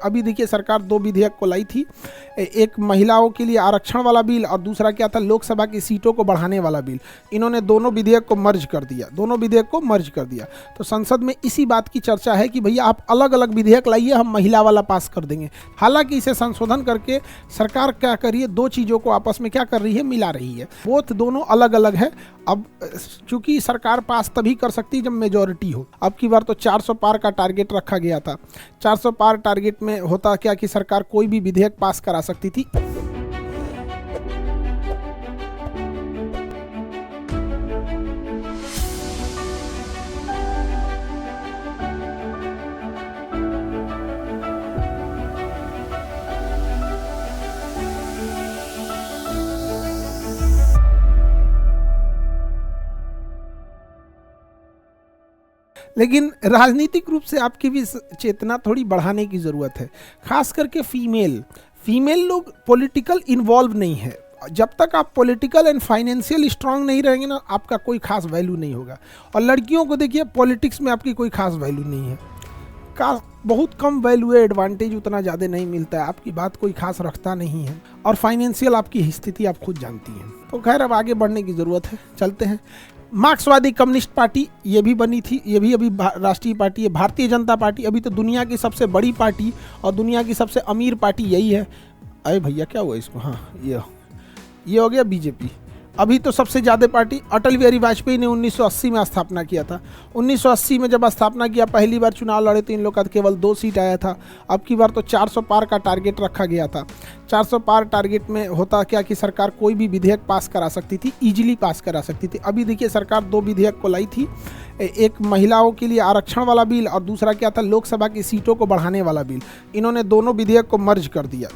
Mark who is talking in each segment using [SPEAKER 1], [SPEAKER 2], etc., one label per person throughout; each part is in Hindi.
[SPEAKER 1] अभी देखिए सरकार दो विधेयक को लाई थी, एक महिलाओं के लिए आरक्षण वाला बिल और दूसरा क्या था, लोकसभा की सीटों को बढ़ाने वाला बिल। इन्होंने दोनों विधेयक को मर्ज कर दिया, तो संसद में इसी बात की चर्चा है कि भैया आप अलग अलग विधेयक लाइए, हम महिला वाला पास कर देंगे। हालांकि इसे संशोधन करके सरकार क्या कर रही है, दो चीज़ों को आपस में क्या कर रही है, मिला रही है। बोथ दोनों अलग अलग है। अब चूंकि सरकार पास तभी कर सकती है जब मेजॉरिटी हो। अब की बार तो 400 पार का टारगेट रखा गया था। 400 पार टारगेट में होता क्या कि सरकार कोई भी विधेयक पास करा सकती थी। लेकिन राजनीतिक रूप से आपकी भी चेतना थोड़ी बढ़ाने की ज़रूरत है, खास करके फीमेल लोग पॉलिटिकल इन्वॉल्व नहीं है। जब तक आप पॉलिटिकल एंड फाइनेंशियल स्ट्रांग नहीं रहेंगे ना, आपका कोई खास वैल्यू नहीं होगा। और लड़कियों को देखिए, पॉलिटिक्स में आपकी कोई खास वैल्यू नहीं है, का बहुत कम वैल्यू है, एडवांटेज उतना ज़्यादा नहीं मिलता है, आपकी बात कोई खास रखता नहीं है, और फाइनेंशियल आपकी स्थिति आप खुद जानती हैं। तो खैर अब आगे बढ़ने की ज़रूरत है, चलते हैं। मार्क्सवादी कम्युनिस्ट पार्टी ये भी बनी थी, ये भी अभी राष्ट्रीय पार्टी है। भारतीय जनता पार्टी अभी तो दुनिया की सबसे बड़ी पार्टी और दुनिया की सबसे अमीर पार्टी यही है। अरे भैया क्या हुआ इसको, हाँ ये हो गया बीजेपी। अभी तो सबसे ज़्यादा पार्टी अटल बिहारी वाजपेयी ने 1980 में स्थापना किया था। 1980 में जब स्थापना किया, पहली बार चुनाव लड़े तो इन लोग का केवल 2 सीट आया था। अब की बार तो 400 पार का टारगेट रखा गया था। 400 पार टारगेट में होता क्या कि सरकार कोई भी विधेयक पास करा सकती थी, ईजिली पास करा सकती थी। अभी देखिए सरकार दो विधेयक को लाई थी, एक महिलाओं के लिए आरक्षण वाला बिल और दूसरा क्या था, लोकसभा की सीटों को बढ़ाने वाला बिल। इन्होंने दोनों विधेयक को मर्ज कर दिया,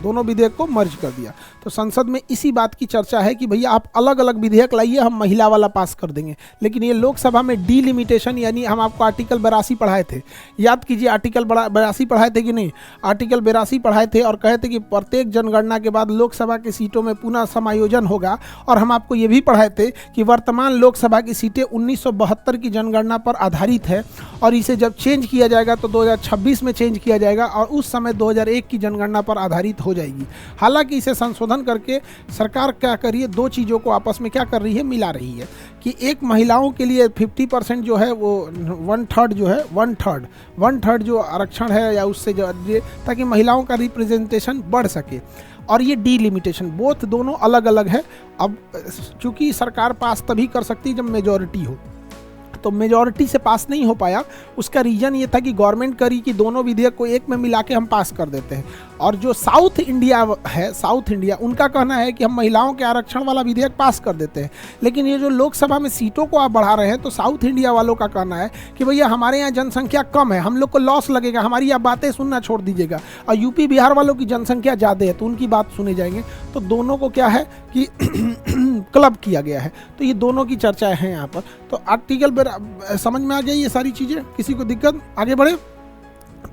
[SPEAKER 1] तो संसद में इसी बात की चर्चा है कि भैया आप अलग अलग विधेयक लाइए, हम महिला वाला पास कर देंगे। लेकिन ये लोकसभा में डीलिमिटेशन, यानी हम आपको आर्टिकल 82 पढ़ाए थे, याद कीजिए आर्टिकल 82 पढ़ाए थे कि नहीं, आर्टिकल 82 पढ़ाए थे और कहे थे कि प्रत्येक जनगणना के बाद लोकसभा की सीटों में पुनः समायोजन होगा। और हम आपको ये भी पढ़ाए थे कि वर्तमान लोकसभा की सीटें 1972 की जनगणना पर आधारित है और इसे जब चेंज किया जाएगा तो 2026 में चेंज किया जाएगा और उस समय 2001 की जनगणना पर आधारित हो जाएगी। हालांकि इसे संशोधन करके सरकार क्या कर रही है, दो चीज़ों को आपस में क्या कर रही है, मिला रही है। कि एक महिलाओं के लिए 50% जो है वो 1/3 जो आरक्षण है या उससे जो, ताकि महिलाओं का रिप्रेजेंटेशन बढ़ सके। और ये डीलिमिटेशन, बोथ दोनों अलग अलग है। अब चूंकि सरकार पास तभी कर सकती है जब मेजॉरिटी हो, तो मेजॉरिटी से पास नहीं हो पाया। उसका रीज़न ये था कि गवर्नमेंट करी कि दोनों विधेयक को एक में मिला के हम पास कर देते हैं। और जो साउथ इंडिया है, साउथ इंडिया, उनका कहना है कि हम महिलाओं के आरक्षण वाला विधेयक पास कर देते हैं। लेकिन ये जो लोकसभा में सीटों को आप बढ़ा रहे हैं, तो साउथ इंडिया वालों का कहना है कि भैया हमारे यहाँ जनसंख्या कम है, हम लोग को लॉस लगेगा, हमारी आप बातें सुनना छोड़ दीजिएगा। और यूपी बिहार वालों की जनसंख्या ज़्यादा है तो उनकी बात सुने जाएंगे। तो दोनों को क्या है कि क्लब किया गया है। तो ये दोनों की चर्चाएं हैं यहाँ पर। तो आर्टिकल समझ में आ गई ये सारी चीज़ें, किसी को दिक्कत? आगे बढ़े।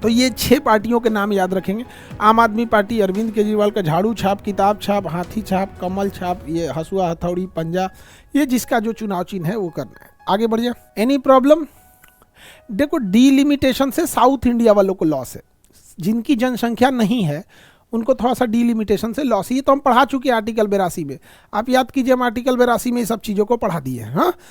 [SPEAKER 1] तो ये 6 पार्टियों के नाम याद रखेंगे। आम आदमी पार्टी अरविंद केजरीवाल का झाड़ू छाप, किताब छाप, हाथी छाप, कमल छाप, ये हसुआ, हथौड़ी, पंजा, ये जिसका जो चुनाव चिन्ह है वो करना है। आगे बढ़िए। Any problem? देखो, डीलिमिटेशन से साउथ इंडिया वालों को लॉस है, जिनकी जनसंख्या नहीं है उनको थोड़ा सा डीलिमिटेशन से लॉस। ये तो हम पढ़ा चुके हैं आर्टिकल 82 में। आप याद कीजिए, हम आर्टिकल 82 में ये सब चीज़ों को पढ़ा दिए हैं। हाँ,